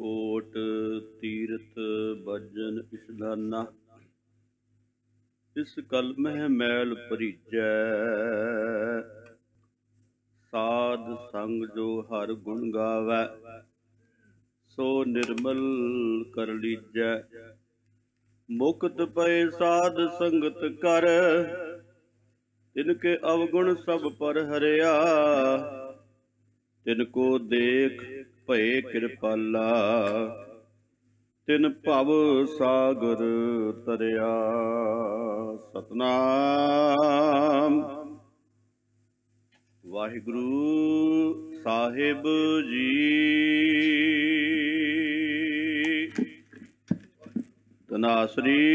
Coat Tirath भजन इशदाना। इस कल मह मैल भरीजै, साध संग जो हर गुण गावै, सो निर्मल कर लीजै। मुक्त पए साध संगत कर, तिनके अवगुण सब पर हरिया। तिनको देख भये कृपाला, तिन भव सागर तरिया। सतनाम वाहिगुरु साहिब जी। तनासरी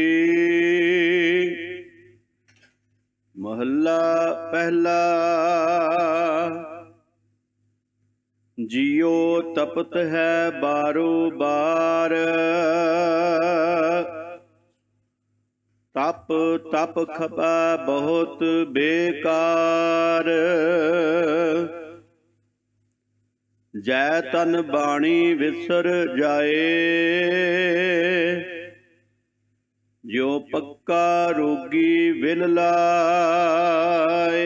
महला पहला। जियो तपत है बारो बार, तप तप खपा बहुत बेकार। जै तन बाणी विसर जाए, ज्यो पक्का रोगी विल लाए।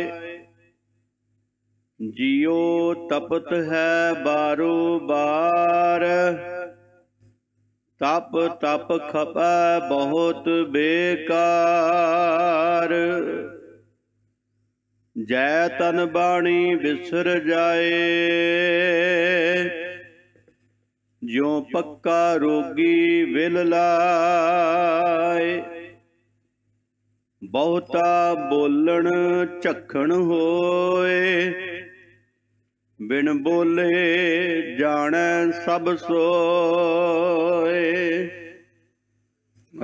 जियो तपत है बारो बार, तप तप खपै बहुत बेकार। जै तन बाणी विसर जाए, ज्यों पक्का रोगी विल लाए। बहुता बोलण झखण होए, बिन बोले जाणै सब सोए।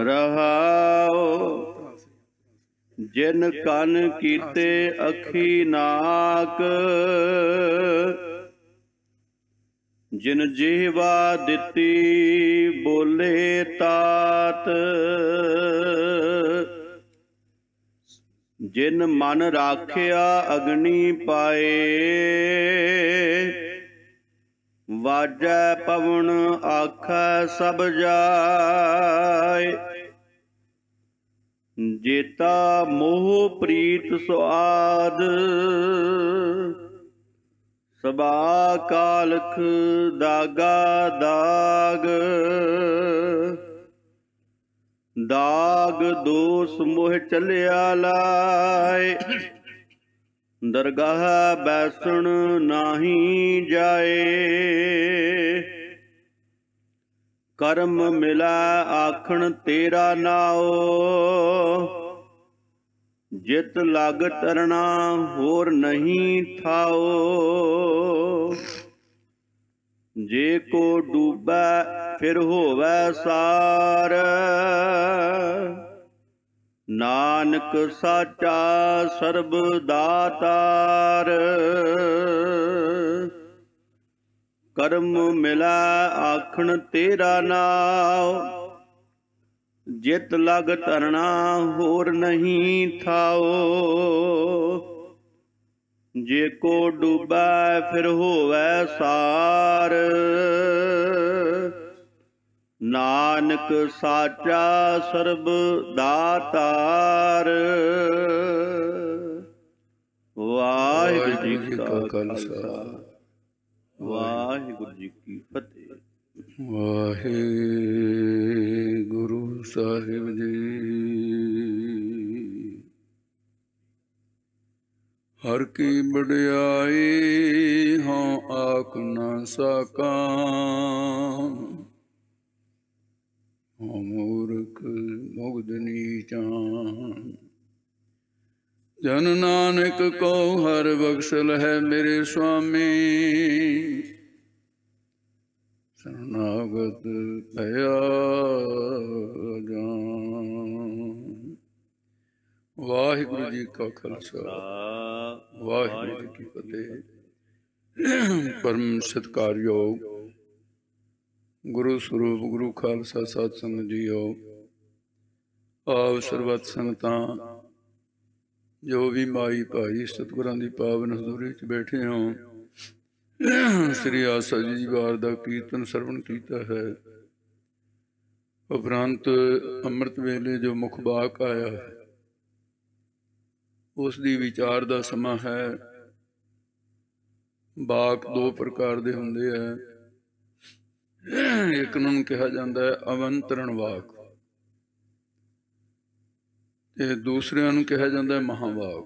रहाओ जिन कन कीते अखी नाक, जिन जिह्वा दिती बोले तात। जिन मन राखिया अग्नि पाए, वाजै पवन आखै सब जाए। जेता मोह प्रीत सुआद, सबा कालख दागा दाग। दाग दोष मोह चलिया लाए, दरगाह बैसण नाही जाए। कर्म मिला आखण तेरा नाओ, जित लग तरना होर नहीं थाओ। जे को डूबै फिर होवै सार, नानक साचा सर्ब दातार। कर्म मिला आखण तेरा नाव, जित लग तरना होर नहीं थाओ। जे को डूबै फिर होवै सार, नानक साचा सर्ब दातार। वाहिगुरू जी का खालसा, वाहिगुरू जी की फतेह। वाहिगुरु साहिब जी। हर की बड़ियाई हाँ आख न सका, हाँ मूर्ख मुग्ध नीचान। जन नानक को हर बख्शल है मेरे स्वामी, शरणागत भया जान। वाहिगुरु जी का खालसा, वाहिगुरु जी की फतेह। परम सत्कारयोग गुरु स्वरूप गुरु खालसा सत्संग जीओ। ਆਪ ਸਰਬੱਤ ਸੰਗਤਾਂ जो भी माई भाई सतगुरां दी पावन हजूरी च बैठे हो, श्री आसा जी वार का कीर्तन श्रवण किया है। उपरंत अमृत वेले जो मुख बाक आया है उसकी विचार का समा है। बाक दो प्रकार के होंगे है। एक नूं कहा जाता है अवंतरण वाक ते दूसरिਆਂ ਨੂੰ कहा जाता है महावाक।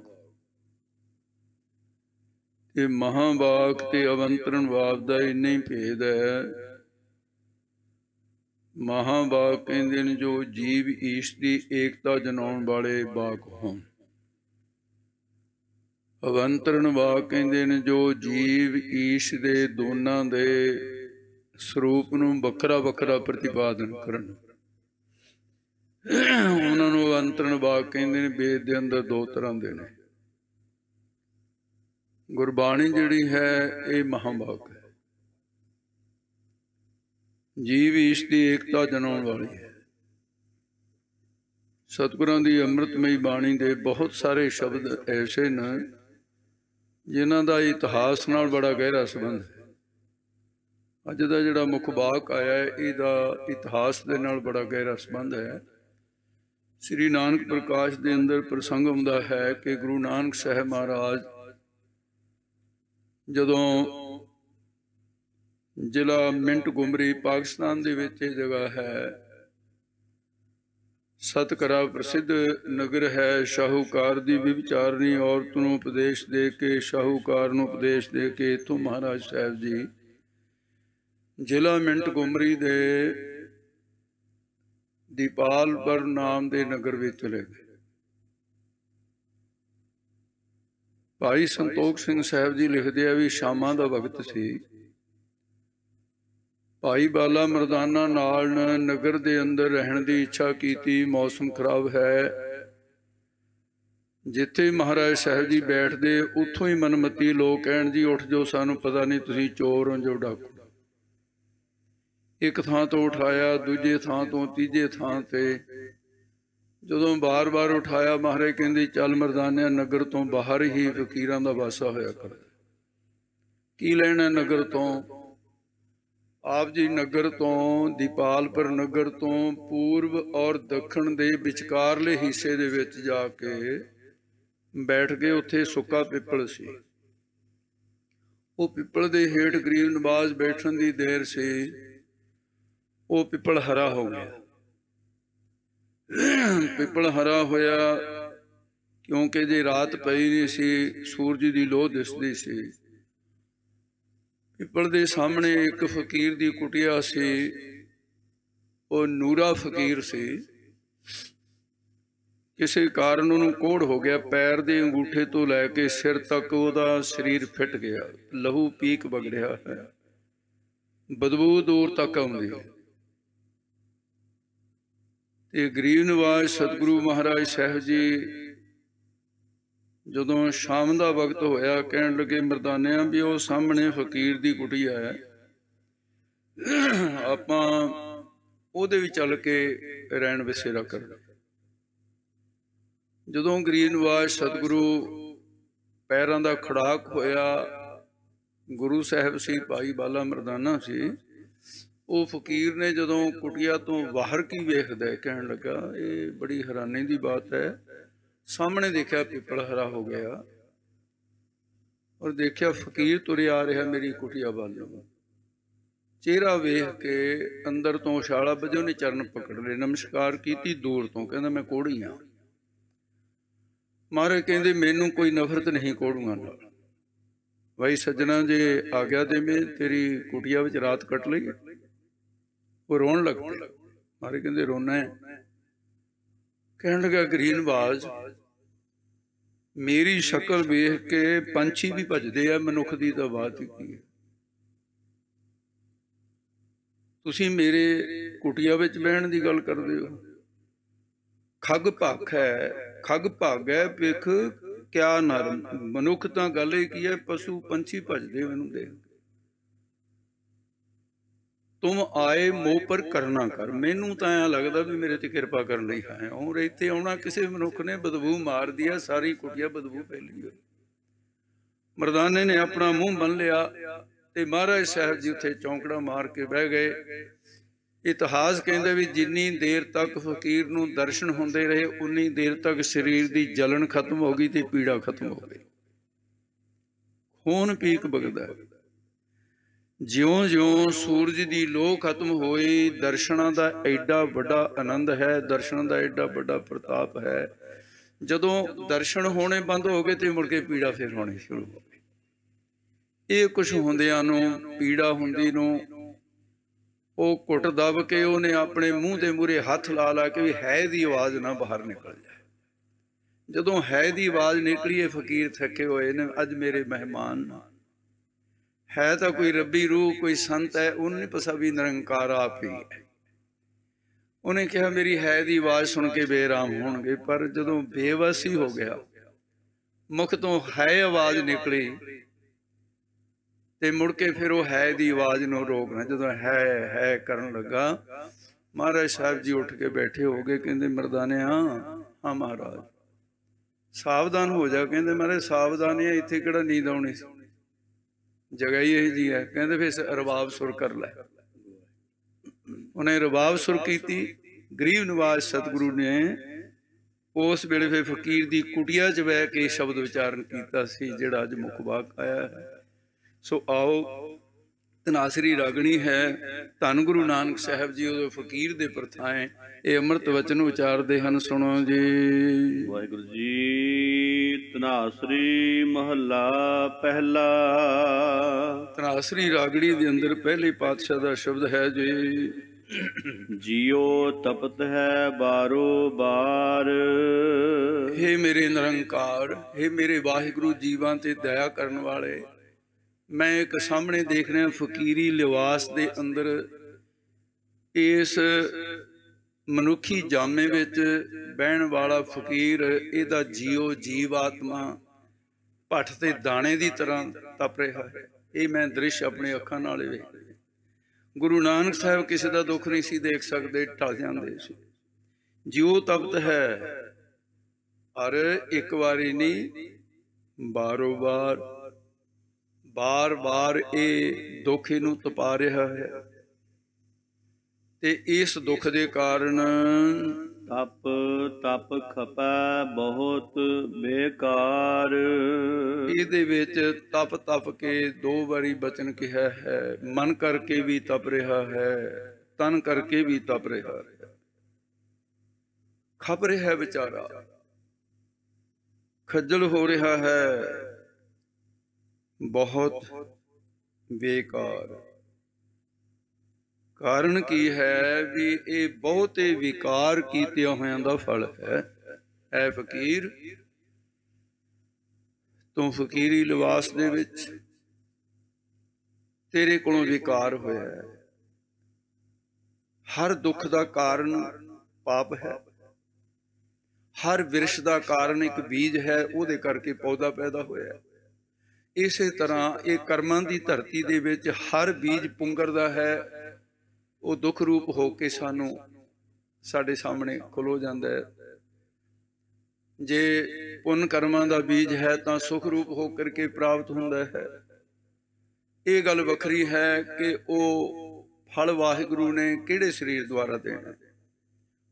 ये महावाक ते अवंतरण वाक का इन्ना ही भेद है। महावाक कहते हैं जो जीव ईश की एकता जनाउण वाले वाक होण। अवंतरण वाक कहते हैं जो जीव ईश के दोनों के ਸਰੂਪ ਨੂੰ ਵੱਖਰਾ ਵੱਖਰਾ ਪ੍ਰਤੀਪਾਦਨ ਕਰਨ। ਉਹਨਾਂ ਨੂੰ ਅੰਤਰਨ ਵਾਕ ਕਹਿੰਦੇ ਨੇ। ਵੇਦ ਦੇ ਅੰਦਰ ਦੋ ਤਰ੍ਹਾਂ ਦੇ ਨੇ। ਗੁਰਬਾਣੀ ਜਿਹੜੀ ਹੈ ਇਹ ਮਹਾਵਾਕ ਹੈ। ਜੀਵ ਈਸ਼ ਦੀ ਏਕਤਾ ਜਨਾਉਣ ਵਾਲੀ ਹੈ। ਸਤਿਗੁਰਾਂ ਦੀ ਅੰਮ੍ਰਿਤਮਈ ਬਾਣੀ ਦੇ ਬਹੁਤ ਸਾਰੇ ਸ਼ਬਦ ਐਸੇ ਨੇ ਜਿਨ੍ਹਾਂ ਦਾ ਇਤਿਹਾਸ ਨਾਲ ਬੜਾ ਗਹਿਰਾ ਸੰਬੰਧ ਹੈ। अज का जोड़ा मुख वाक आया है इसका इतिहास के नाल बड़ा गहरा संबंध है। श्री नानक प्रकाश के अंदर प्रसंग आउंदा है कि गुरु नानक साहब महाराज जदों जिला मिंट गुमरी पाकिस्तान दे विच जगह है सतकरा प्रसिद्ध नगर है। शाहूकार की विचारनी औरत नूं उपदेश दे के शाहूकार नूं उपदेश दे के इत्थों महाराज साहब जी जिला मिंट गुमरी दे दीपालपुर नाम के नगर में चले गए। भाई संतोख सिंह साहब जी लिखते हैं भी शामां दा वक्त सी। भाई बाला मरदाना नाल नगर के अंदर रहने की इच्छा की। मौसम खराब है। जिथे महाराज साहब जी बैठते उत्थों ही मनमती लोग कहण जी उठ जो सानू पता नहीं तुसीं चोर हो जो डाकू। एक थां तो उठाया दूजे थां तो तीजे थां ते जदों बार बार उठाया महाराज कहंदे चल मरदानिया नगर तो बाहर ही फकीरां दा वासा होया कर। की लेना नगर तो? आप जी नगर तो दीपालपुर नगर तो पूर्व और दक्षिण दे विचकारले हिस्से दे विच जाके बैठ के उत्थे सुक्का पिपल सी। वो पिपल दे हेठ गरीब नवाज बैठण दी देर सी। वो पिपल हरा हो गया। पिपल हरा होया क्योंकि जे रात पई नहीं सी सूरज की लोह दिसदी सी। पिपल दे सामने एक फकीर की कुटिया सी। वो नूरा फकीर सी। किसी कारण उन्होंने कोड़ हो गया। पैर के अंगूठे तो लैके सिर तक वह शरीर फिट गया। लहू पीक बगड़िया है। बदबू दूर तक आउंदी है। ये गरीब नवाज सतगुरु महाराज साहब जी जदों शाम का वक्त होया कहन लगे मरदानिया भी वो सामने फकीर की कुटिया है आपां उहदे विच चल के रैन बसेरा कर। जदों गरीब नवाज सतगुरु पैरां दा खड़ाक होया गुरु साहब सी भाई बाला मरदाना सी। वो फकीर ने जदों कुटिया तो बाहर की वेखदा कहन लगा ये बड़ी हैरानी की बात है। सामने देखा पिपल हरा हो गया और देखा फकीर तुरे आ रहा मेरी कुटिया वाल। चेहरा वेख के अंदर तो उछाला बजे ने चरण पकड़ ले नमस्कार की दूर तो कहना मैं कोड़ी हाँ। महाराज कहते मैनू कोई नफरत नहीं कोड़ूंगा नाल। भाई सज्जना जे आ गया तो मैं तेरी कुटिया विच रात कट ली। वो रोन लग पे। महाराज कहते रोना है? कहने लगा गरीब नवाज मेरी शक्ल वेख के पंछी भी भजदे आ मनुख की तो बात ही की है। तुसीं मेरे कुटिया विच बहन की गल करदे हो। खग भख है खग भाग है पिख क्या नर मनुख तां गल ही की है पशु पंछी भजदे मैनूं देख। तुम आए मोह पर करना कर। मैनू तो ऐ लगता भी मेरे ते कृपा कर नहीं है और इत्थे आउणा किसी मनुख ने बदबू मार दिया सारी कुटिया बदबू फैली हुई। मरदाने ने अपना मुंह बन लिया ਤੇ ਮਹਾਰਾਜ ਸਾਹਿਬ ਜੀ ਉੱਥੇ ਚੌਂਕੜਾ ਮਾਰ ਕੇ ਬਹਿ ਗਏ। ਇਤਿਹਾਸ ਕਹਿੰਦੇ ਵੀ ਜਿੰਨੀ ਦੇਰ ਤੱਕ ਫਕੀਰ ਨੂੰ ਦਰਸ਼ਨ ਹੁੰਦੇ ਰਹੇ ਉਨੀ ਦੇਰ ਤੱਕ ਸਰੀਰ ਦੀ ਜਲਨ ਖਤਮ ਹੋ ਗਈ ਤੇ ਪੀੜਾ ਖਤਮ ਹੋ ਗਈ। ਖੂਨ ਪੀਕ ਵਗਦਾ। ਜਿਉਂ-ਜਿਉਂ ਸੂਰਜ ਦੀ ਲੋਅ ਖਤਮ ਹੋਈ, ਦਰਸ਼ਨਾਂ ਦਾ ਐਡਾ ਵੱਡਾ ਆਨੰਦ ਹੈ, ਦਰਸ਼ਨ ਦਾ ਐਡਾ ਵੱਡਾ ਪ੍ਰਤਾਪ ਹੈ। ਜਦੋਂ ਦਰਸ਼ਨ ਹੋਣੇ ਬੰਦ ਹੋ ਗਏ ਤੇ ਮੁੜ ਕੇ ਪੀੜਾ ਫਿਰ ਹੋਣੀ ਸ਼ੁਰੂ ਹੋ ਗਈ। ਇਹ ਕੁਛ ਹੁੰਦਿਆਂ ਨੂੰ, ਪੀੜਾ ਹੁੰਦੀ ਨੂੰ, ਉਹ ਘੁੱਟ ਦੱਬ ਕੇ ਉਹਨੇ ਆਪਣੇ ਮੂੰਹ ਦੇ ਮੂਹਰੇ ਹੱਥ ਲਾ ਲਾ ਕੇ ਵੀ ਹੈ ਦੀ ਆਵਾਜ਼ ਨਾ ਬਾਹਰ ਨਿਕਲ ਜਾਏ। ਜਦੋਂ ਹੈ ਦੀ ਆਵਾਜ਼ ਨਿਕਲੀ, ਇਹ ਫਕੀਰ ਥੱਕੇ ਹੋਏ ਨੇ, ਅੱਜ ਮੇਰੇ ਮਹਿਮਾਨ ਹੈ ਤਾਂ ਕੋਈ ਰੱਬੀ ਰੂਹ, ਕੋਈ ਸੰਤ ਹੈ, ਉਹਨੂੰ ਨਹੀਂ ਪਤਾ ਵੀ ਨਿਰੰਕਾਰ ਆਪ ਹੀ ਹੈ। ਉਹਨੇ ਕਿਹਾ ਮੇਰੀ ਹੈ ਦੀ ਆਵਾਜ਼ ਸੁਣ ਕੇ ਬੇਰਾਮ ਹੋਣਗੇ, ਪਰ ਜਦੋਂ ਬੇਵਸੀ ਹੋ ਗਿਆ, ਮੁਖ ਤੋਂ ਹੈ ਆਵਾਜ਼ ਨਿਕਲੀ ਤੇ ਮੁੜ ਕੇ ਫਿਰ ਉਹ ਹੈ ਦੀ ਆਵਾਜ਼ ਨੂੰ ਰੋਕਣਾ। ਜਦੋਂ ਹੈ ਕਰਨ ਲੱਗਾ, ਮਹਾਰਾਜ ਸਾਹਿਬ ਜੀ ਉੱਠ ਕੇ ਬੈਠੇ ਹੋ ਗਏ। ਕਹਿੰਦੇ ਮਰਦਾਨਿਆ, ਹਾਂ ਮਹਾਰਾਜ ਸਾਵਧਾਨ ਹੋ ਜਾ। ਕਹਿੰਦੇ ਮਹਾਰਾਜ ਸਾਵਧਾਨ ਹੈ, ਇੱਥੇ ਕਿਹੜਾ ਨੀਂਦ ਆਉਣੀ ਸੀ, ਜਗ੍ਹਾ ਹੀ ਇਹ ਜੀ ਹੈ। ਕਹਿੰਦੇ ਫਿਰ ਰਬਾਬ ਸੁਰ ਕਰ ਲੈ। ਉਹਨੇ ਰਬਾਬ ਸੁਰ ਕੀਤੀ। ਗਰੀਬ ਨਿਵਾਜ ਸਤਿਗੁਰੂ ਨੇ ਉਸ ਵੇਲੇ ਫਿਰ ਫਕੀਰ ਦੀ ਕੁਟੀਆ 'ਚ ਬਹਿ ਕੇ ਸ਼ਬਦ ਉਚਾਰਨ ਕੀਤਾ ਸੀ, ਜਿਹੜਾ ਅੱਜ ਮੁੱਖ ਵਾਕ ਆਇਆ ਹੈ। ਸੋ ਆਓ, ਧਨਾਸਰੀ ਰਾਗਣੀ ਹੈ। ਧੰਨ ਗੁਰੂ ਨਾਨਕ ਸਾਹਿਬ ਜੀ ਉਦੋਂ ਫਕੀਰ ਦੇ ਪ੍ਰਥਾਏ ਇਹ ਅੰਮ੍ਰਿਤ ਵਚਨ ਉਚਾਰਦੇ ਹਨ। ਸੁਣੋ ਜੀ। ਵਾਹਿਗੁਰੂ ਜੀ। ਧਨਾਸਰੀ ਮਹੱਲਾ ਪਹਿਲਾ। ਧਨਾਸਰੀ ਰਾਗਣੀ ਦੇ ਅੰਦਰ ਪਹਿਲੇ ਪਾਤਸ਼ਾਹ ਦਾ ਸ਼ਬਦ ਹੈ ਜੀ, ਜੀਓ ਤਪਤ ਹੈ ਬਾਰੋ ਬਾਰ। ਹੇ ਮੇਰੇ ਨਿਰੰਕਾਰ, ਹੇ ਮੇਰੇ ਵਾਹਿਗੁਰੂ, ਜੀਵਾਂ ਤੇ ਦਇਆ ਕਰਨ ਵਾਲੇ, ਮੈਂ ਇੱਕ ਸਾਹਮਣੇ ਦੇਖ ਰਿਹਾ ਫਕੀਰੀ ਲਿਬਾਸ ਦੇ ਅੰਦਰ ਇਸ ਮਨੁੱਖੀ ਜਾਮੇ ਵਿੱਚ ਬਹਿਣ ਵਾਲਾ ਫਕੀਰ, ਇਹਦਾ ਜੀਓ ਜੀਵ ਆਤਮਾ ਭੱਠ ਤੇ ਦਾਣੇ ਦੀ ਤਰ੍ਹਾਂ ਤਪ ਰਿਹਾ ਹੈ। ਇਹ ਮੈਂ ਦ੍ਰਿਸ਼ ਆਪਣੇ ਅੱਖਾਂ ਨਾਲ ਵੇਖ ਲਿਆ। ਗੁਰੂ ਨਾਨਕ ਸਾਹਿਬ ਕਿਸੇ ਦਾ ਦੁੱਖ ਨਹੀਂ ਸੀ ਦੇਖ ਸਕਦੇ, ਢਲ ਜਾਂਦੇ ਸੀ। ਜਿਉ ਤਪਤ ਹੈ, ਔਰ ਇੱਕ ਵਾਰੀ ਨਹੀਂ, ਬਾਰੋ ਬਾਰ, ਬਾਰ ਬਾਰ ਇਹ ਦੁੱਖ ਇਹਨੂੰ ਤਪਾ ਰਿਹਾ ਹੈ। ਤੇ ਇਸ ਦੁੱਖ ਦੇ ਕਾਰਨ ਤਪ ਤਪ ਖਪੈ ਬਹੁਤ ਬੇਕਾਰ। ਇਹਦੇ ਵਿੱਚ ਤਪ ਤਪ ਕੇ ਦੋ ਵਾਰੀ ਬਚਨ ਕਿਹਾ ਹੈ। ਮਨ ਕਰਕੇ ਵੀ ਤਪ ਰਿਹਾ ਹੈ, ਤਨ ਕਰਕੇ ਵੀ ਤਪ ਰਿਹਾ ਹੈ। ਖਪ ਰਿਹਾ ਵਿਚਾਰਾ, ਖੱਜਲ ਹੋ ਰਿਹਾ ਹੈ, ਬਹੁਤ ਬੇਕਾਰ। ਕਾਰਨ ਕੀ ਹੈ? ਵੀ ਇਹ ਬਹੁਤੇ ਵਿਕਾਰ ਕੀਤਿਆਂ ਹੋਇਆਂ ਦਾ ਫਲ ਹੈ। ਐ ਫਕੀਰ, ਤੂੰ ਫਕੀਰੀ ਲਿਬਾਸ ਦੇ ਵਿੱਚ ਤੇਰੇ ਕੋਲੋਂ ਵਿਕਾਰ ਹੋਇਆ ਹੈ। ਹਰ ਦੁੱਖ ਦਾ ਕਾਰਨ ਪਾਪ ਹੈ। ਹਰ ਵਿਰਸ਼ ਦਾ ਕਾਰਨ ਇੱਕ ਬੀਜ ਹੈ, ਉਹਦੇ ਕਰਕੇ ਪੌਦਾ ਪੈਦਾ ਹੋਇਆ। ਇਸੇ ਤਰ੍ਹਾਂ ਇਹ ਕਰਮਾਂ ਦੀ ਧਰਤੀ ਦੇ ਵਿੱਚ ਹਰ ਬੀਜ ਪੁੰਗਰਦਾ ਹੈ। ਉਹ ਦੁੱਖ ਰੂਪ ਹੋ ਕੇ ਸਾਨੂੰ ਸਾਡੇ ਸਾਹਮਣੇ ਖਲੋ ਜਾਂਦਾ ਹੈ। ਜੇ ਪੁੰਨ ਕਰਮਾਂ ਦਾ ਬੀਜ ਹੈ ਤਾਂ ਸੁਖ ਰੂਪ ਹੋ ਕਰਕੇ ਪ੍ਰਾਪਤ ਹੁੰਦਾ ਹੈ। ਇਹ ਗੱਲ ਵੱਖਰੀ ਹੈ ਕਿ ਉਹ ਫਲ ਵਾਹਿਗੁਰੂ ਨੇ ਕਿਹੜੇ ਸਰੀਰ ਦੁਆਰਾ ਦੇਣਾ।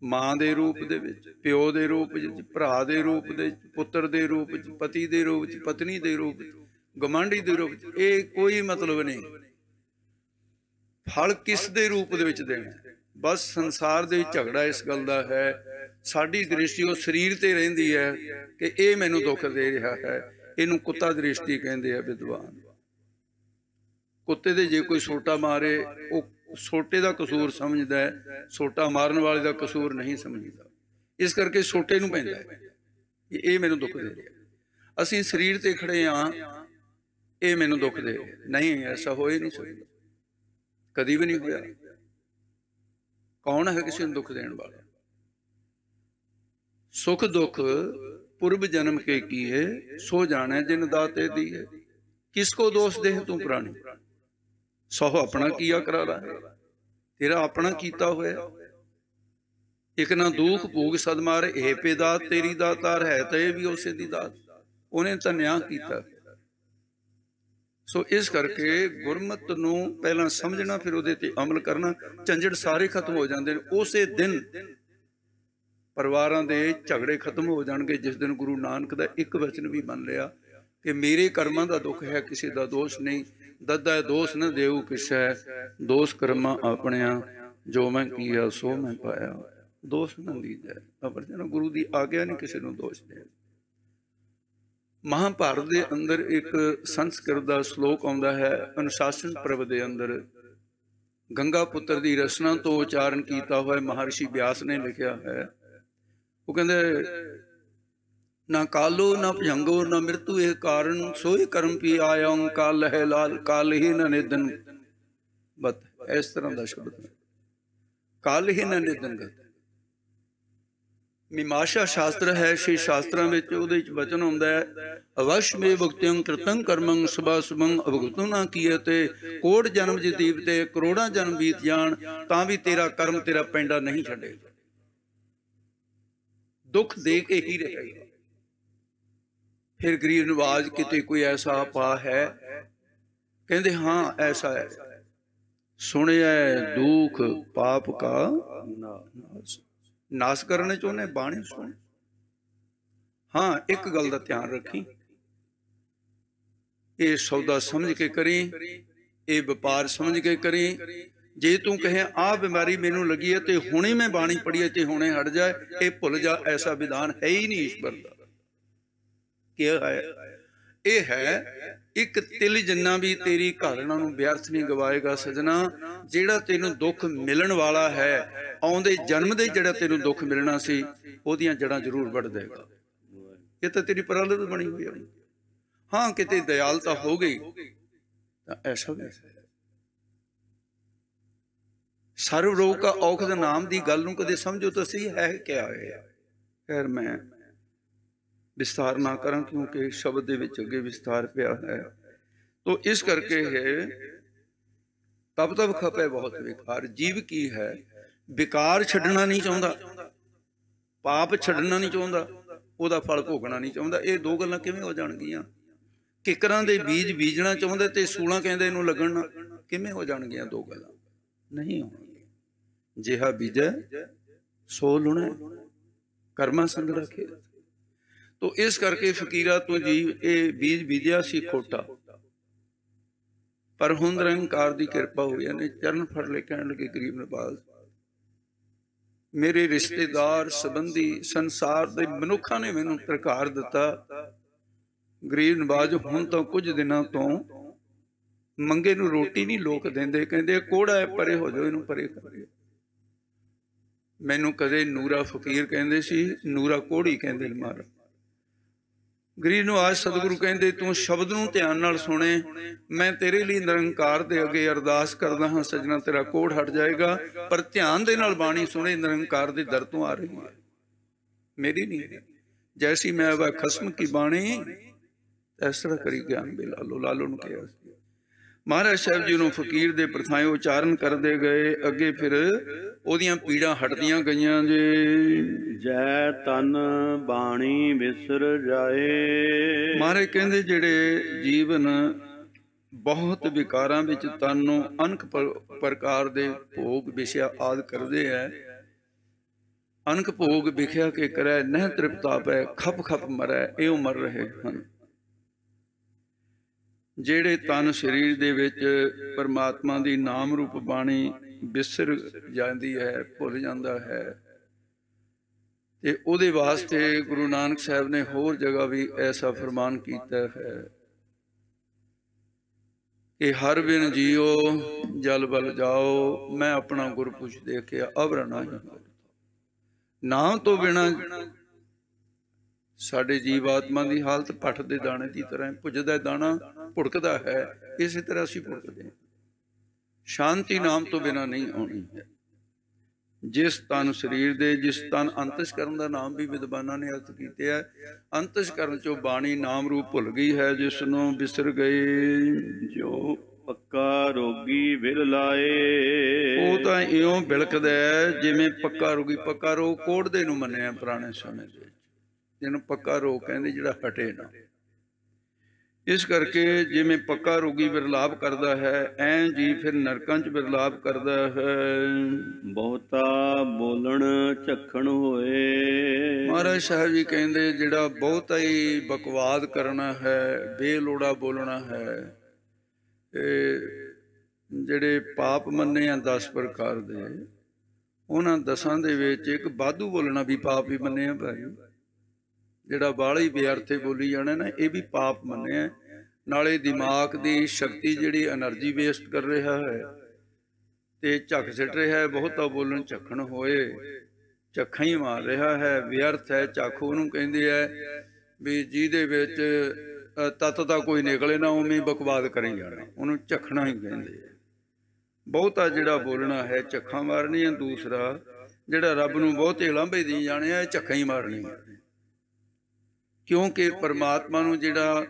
ਮਾਂ ਦੇ ਰੂਪ ਦੇ ਵਿੱਚ, ਪਿਓ ਦੇ ਰੂਪ ਵਿੱਚ, ਭਰਾ ਦੇ ਰੂਪ ਦੇ ਵਿੱਚ, ਪੁੱਤਰ ਦੇ ਰੂਪ ਵਿੱਚ, ਪਤੀ ਦੇ ਰੂਪ ਵਿੱਚ, ਪਤਨੀ ਦੇ ਰੂਪ ਵਿੱਚ, ਗਵਾਂਢੀ ਦੇ ਰੂਪ ਵਿੱਚ, ਇਹ ਕੋਈ ਮਤਲਬ ਨਹੀਂ। ਫਲ ਕਿਸ ਦੇ ਰੂਪ ਦੇ ਵਿੱਚ ਦੇਣਾ। ਬਸ ਸੰਸਾਰ ਦੇ ਵਿੱਚ ਝਗੜਾ ਇਸ ਗੱਲ ਦਾ ਹੈ। ਸਾਡੀ ਦ੍ਰਿਸ਼ਟੀ ਉਹ ਸਰੀਰ ਤੇ ਰਹਿੰਦੀ ਹੈ ਕਿ ਇਹ ਮੈਨੂੰ ਦੁੱਖ ਦੇ ਰਿਹਾ ਹੈ। ਇਹਨੂੰ ਕੁੱਤਾ ਦ੍ਰਿਸ਼ਟੀ ਕਹਿੰਦੇ ਆ ਵਿਦਵਾਨ। ਕੁੱਤੇ ਦੇ ਜੇ ਕੋਈ ਸੋਟਾ ਮਾਰੇ, ਉਹ ਸੋਟੇ ਦਾ ਕਸੂਰ ਸਮਝਦਾ ਹੈ, ਸੋਟਾ ਮਾਰਨ ਵਾਲੇ ਦਾ ਕਸੂਰ ਨਹੀਂ ਸਮਝਦਾ। ਇਸ ਕਰਕੇ ਸੋਟੇ ਨੂੰ ਪੈਂਦਾ ਹੈ ਕਿ ਇਹ ਮੈਨੂੰ ਦੁੱਖ ਦੇ ਰਿਹਾ। ਅਸੀਂ ਸਰੀਰ ਤੇ ਖੜੇ ਹਾਂ, ਇਹ ਮੈਨੂੰ ਦੁੱਖ ਦੇ ਰਿਹਾ। ਨਹੀਂ, ਐਸਾ ਹੋ ਹੀ ਨਹੀਂ ਸਕਦਾ, ਕਦੀ ਵੀ ਨਹੀਂ ਹੋਇਆ। ਕੌਣ ਹੈ ਕਿਸੇ ਨੂੰ ਦੁੱਖ ਦੇਣ ਵਾਲਾ? ਸੁਖ ਦੁੱਖ ਪੁਰਬ ਜਨਮ ਕੇ ਕੀਏ, ਸੋ ਜਾਣੇ ਜਿਨ ਦਾਤੇ ਦੀਏ। ਕਿਸ ਕੋ ਦੋष ਦੇ ਤੂੰ ਪ੍ਰਾਣੀ, ਸੋ ਆਪਣਾ ਕੀਆ ਕਰਾ ਲਾ ਹੈ। ਤੇਰਾ ਆਪਣਾ ਕੀਤਾ ਹੋਇਆ। ਇੱਕ ਨਾ ਦੁੱਖ ਭੋਗ ਸਦ ਮਾਰੇ, ਇਹ ਪੇ ਦਾਤ ਤੇਰੀ ਦਾਤਾਰ ਹੈ ਤਾਂ ਇਹ ਵੀ ਉਸੇ ਦੀ ਦਾਤ। ਉਹਨੇ ਤਾਂ ਨਿਆਂ ਕੀਤਾ। सो इस करके गुरमत नूं पहला समझना, फिर उहदे ते अमल करना, झंझट सारे खत्म हो जाते हैं। उसे दिन परिवारां दे झगड़े खत्म हो जाएंगे जिस दिन गुरु नानक दा एक वचन भी मन लिया कि मेरे कर्मां दा दुख है, किसी दा दोष नहीं। दद्दा दोष न देऊ किसै, दोष कर्मा अपनिया, जो मैं किया सो मैं पाया, दोष न लीजै। अपर जन गुरु दी आग्या नहीं किसी नूं दोष दे। महाभारत के अंदर एक संस्कृत का श्लोक आउंदा है, अनुशासन पर्व के अंदर गंगा पुत्र की रचना तो उच्चारण किया हुआ महर्षि व्यास ने लिखा है। वो कहते ना कालो ना भजंगो ना मृत्यु ए कारण, सोई कर्म पी आया काल है लाल, काल ही न निधन बत। इस तरह का शब्द काल ही न निधन गत। मीमांसा शास्त्र है, श्री शास्त्रों में वचन आउंदा है, अवश्य में भुगत्यं कृतं कर्मं सुबह सुबह अवगुतों ना कीयते, कोड़ जन्म जदीप ते करोड़ा जन्म बीत जान, तां भी तेरा कर्म तेरा पेंडा नहीं छड़ेगा, दुख दे के ही रहेगा। फिर गरीब नवाज किते कोई ऐसा पा है, कहते हाँ ऐसा है, सुनिया दुख पाप का नाश करने चाहने बाणी सुन। हाँ एक गल का ध्यान रखी, ये सौदा समझ के करी, ये व्यापार समझ के करी। जे तू कहे आ बीमारी मैनू लगी है तो हुणे मैं बाणी पढ़ी है तो हुणे हट जाए, ये भुल जा, ऐसा विधान है ही नहीं ईश्वर का। क्या है ये है एक तिल जिन्ना भी तेरी घालना नूं व्यर्थ नहीं गवाएगा सजना। जेड़ा तेनू दुख मिलन वाला है, आउंदे जन्म दे जेड़ा तेनू दुख मिलना सी, ओदियां जड़ां जरूर वड़ देगा। ये तो तेरी प्रारब्ध बनी हुई है। हाँ किते दयालता हो गई तो ऐसा भी है। सर्व रोग का औखद नाम की गल नूं कदे समझो तो सही है क्या है। खैर मैं विस्तार ना करा क्योंकि शब्द दे विच अगे विस्तार पिया है। तो इस करके है तब तब खपे बहुत विकार। जीव की है विकार छड्डना नहीं चाहता, पाप छड्डना नहीं चाहता, ਉਹਦਾ फल भोगना नहीं चाहता। ये दो गल्लां किवें हो जाणगीਆਂ। किकरां दे बीज बीजना चाहुंदे ते सूलां कहंदे इहनूं लगण किवें हो जाणगीਆਂ। दो गल्लां नहीं होणगीਆਂ। जिहा बीजै सो लुणै, कर्मा संगड़ा खेत। तो इस करके फकीरा तो जी ये बीज बीजिया सी खोटा, पर हुण निरंकार दी किरपा होई ने चरण फड़ ले कहण लगे गरीब नवाज मेरे रिश्तेदार संबंधी संसार दे मनुखा ने मैनूं तरकार दिता। गरीब नवाज हुण तो कुछ दिनों तो मंगे नूं रोटी नहीं लोग देंदे, कहंदे कोड़ा है परे हो जाओ, इनूं परे कर दिओ। मैनूं कदे नूरा फकीर कहंदे सी, नूरा कोड़ी कहंदे ने महाराज। गरीब नवाज सतगुरु कहंदे तू शब्द नूं ध्यान नाल सुने, मैं तेरे लिए निरंकार दे अगे अरदास करदा हां सजना तेरा कोड़ हट जाएगा। पर ध्यान दे नाल बाणी सुने, निरंकार दे दर तों आ रही है, मेरी नहीं है। जैसी मैं वह खसम की बाणी इस तरह करी ज्ञान भी लालो। लालो नूं कहा महाराज साहब जी नूं फकीर दे प्रथाएं उचारण करदे गए। अगे फिर ओदियां पीड़ां हटदियां गईयां जे। जै तन बाणी विसर जाए। महाराज कहंदे जेड़े जीवन बहुत विकारां विच तन नूं अनक प्रकार दे भोग विषया आदि करदे है, अनक भोग विख्या के करै नह तृप्ता पै, खप खप मरै, इहो मर रहे हन। ਜਿਹੜੇ ਤਨ ਸਰੀਰ ਦੇ ਵਿੱਚ परमात्मा ਦੀ नाम रूप ਬਾਣੀ ਵਿਸਰ ਜਾਂਦੀ ਹੈ, ਭੁੱਲ ਜਾਂਦਾ ਹੈ। ਤੇ ਉਹਦੇ ਵਾਸਤੇ ਗੁਰੂ ਨਾਨਕ ਸਾਹਿਬ ਨੇ ਹੋਰ ਜਗ੍ਹਾ ਵੀ ਐਸਾ ਫਰਮਾਨ ਕੀਤਾ ਹੈ ਕਿ ਹਰ ਬਿਨ ਜੀਓ ਜਲ ਬਲ ਜਾਓ, ਮੈਂ ਆਪਣਾ ਗੁਰਪੁਰਸ਼ ਦੇਖਿਆ ਅਵਰ ਨਾ ਨਾਮ ਤੋਂ ਬਿਨਾਂ साडे जीव आत्मा की हालत पट के दाने की तरह, भुजदा दाना भुड़कदा है, इस तरह असीं भुड़कदे। शांति नाम तो बिना नहीं आनी है। जिस तन शरीर दे, जिस तन अंतस्करण का नाम भी विद्वानां ने अर्थ कीते है। अंतस्करण चो बाणी नाम रूप भुल गई है, जिसनों बिसर गए जो पक्का रोगी बिल लाए। वो तो इउं बिलकदा है जिवें पक्का रोगी। पक्का रोग कोड़दे नूं मन्निया पुराने समय दे, जिन्होंने पक्का रोग कहते, जिहड़ा हटे ना। ਇਸ ਕਰਕੇ ਜਿਵੇਂ ਪੱਕਾ ਰੋਗੀ ਵਿਰਲਾਪ ਕਰਦਾ ਹੈ, ਐਂ ਜੀ ਫਿਰ ਨਰਕਾਂ 'ਚ ਵਿਰਲਾਪ ਕਰਦਾ ਹੈ। ਬਹੁਤਾ ਬੋਲਣ ਝੱਖਣ ਹੋਏ। ਮਹਾਰਾਜ ਸਾਹਿਬ ਜੀ ਕਹਿੰਦੇ ਜਿਹੜਾ ਬਹੁਤਾ ਹੀ ਬਕਵਾਦ ਕਰਨਾ ਹੈ, ਬੇਲੋੜਾ ਬੋਲਣਾ ਹੈ, ਇਹ ਜਿਹੜੇ ਪਾਪ ਮੰਨੇ ਆ 10 ਪ੍ਰਕਾਰ ਦੇ, ਉਹਨਾਂ 10 ਦੇ ਵਿੱਚ ਇੱਕ ਵਾਧੂ ਬੋਲਣਾ ਵੀ ਪਾਪ ਹੀ ਮੰਨਿਆ ਭਾਈ। ਜਿਹੜਾ ਬਾਹਲੀ ਬੇਅਰਥੇ ਬੋਲੀ ਜਾਣਾ ਨਾ, ਇਹ ਵੀ ਪਾਪ ਮੰਨਿਆ। ਨਾਲੇ ਦਿਮਾਗ ਦੀ ਸ਼ਕਤੀ ਜਿਹੜੀ એનર્ਜੀ ਵੇਸਟ ਕਰ ਰਿਹਾ ਹੈ ਤੇ ਝੱਕ ਸਿੱਟ ਰਿਹਾ ਹੈ। ਬਹੁਤਾ ਬੋਲਣ ਝੱਖਣ ਹੋਏ, ਝੱਖਾਂ ਹੀ ਮਾਰ ਰਿਹਾ ਹੈ, ਵਿਅਰਥ ਹੈ। ਝੱਖ ਉਹਨੂੰ ਕਹਿੰਦੇ ਆ ਵੀ ਜਿਹਦੇ ਵਿੱਚ ਤੱਤ ਤਾਂ ਕੋਈ ਨਿਕਲੇ ਨਾ, ਉਵੇਂ ਬਕਵਾਦ ਕਰੀ ਜਾਣਾ, ਉਹਨੂੰ ਝੱਖਣਾ ਹੀ ਕਹਿੰਦੇ ਆ। ਬਹੁਤਾ ਜਿਹੜਾ ਬੋਲਣਾ ਹੈ ਝੱਖਾਂ ਮਾਰਨੀਆਂ। ਦੂਸਰਾ ਜਿਹੜਾ ਰੱਬ ਨੂੰ ਬਹੁਤੇ ਲਾਂਭੇ ਦੀ ਜਾਣੇ ਆ, ਝੱਖਾਂ ਹੀ ਮਾਰਨੀਆਂ। ਕਿਉਂਕਿ ਪਰਮਾਤਮਾ ਨੂੰ ਜਿਹੜਾ